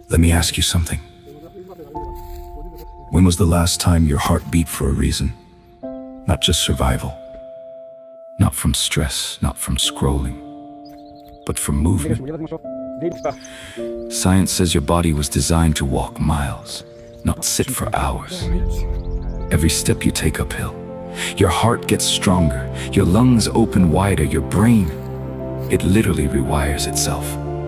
Let me ask you something. When was the last time your heart beat for a reason? Not just survival. Not from stress, not from scrolling, but from movement. Science says your body was designed to walk miles, not sit for hours. Every step you take uphill, your heart gets stronger, your lungs open wider, your brain, it literally rewires itself.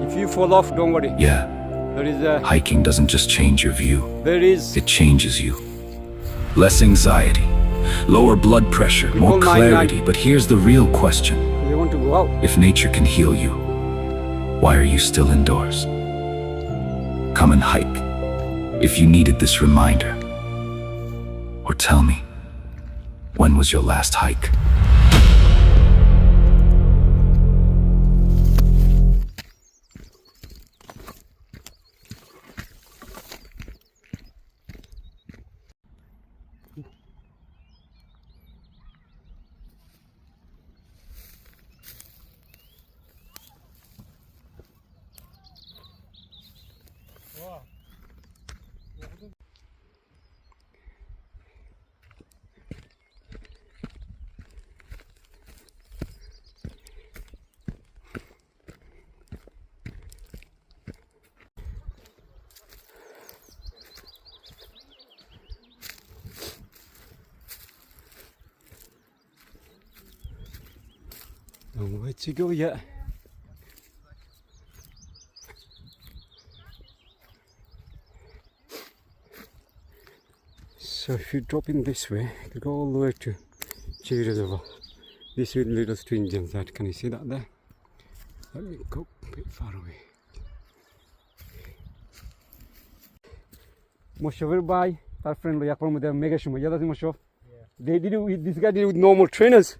If you fall off, don't worry. Yeah. There is a... Hiking doesn't just change your view. There is... It changes you. Less anxiety, lower blood pressure, more clarity. But here's the real question. They want to go out. If nature can heal you, why are you still indoors? Come and hike if you needed this reminder. Or tell me, when was your last hike? Nowhere to go yet. So if you drop in this way, you can go all the way to Wimberry Reservoir. This will lead us to Indian side. Can you see that there? Let me go a bit far away. Moshe, by our friend Yakon with their mega shumma. Yeah, that's Moshe. They did it with this guy did it with normal trainers.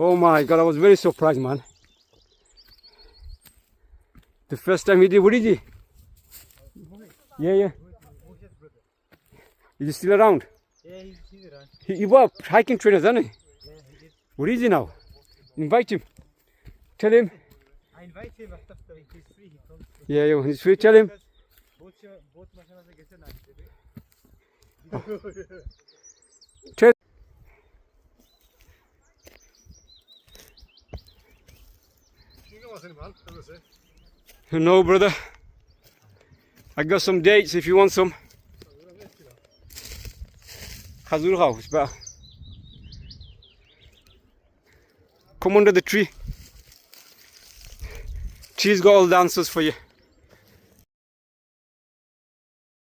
Oh my god, I was very surprised, man. The first time he did, what did he? Yeah. Is he still around? Yeah, he's around. He was hiking trainers, isn't he? Yeah, he did. What is he now? Invite him. Tell him. I invite him after he's free. He comes. Yeah, he's free. Tell him. Both machines are getting Tell. No, brother. I got some dates if you want some. Khazur house, better. Come under the tree. Tree's got all the answers for you.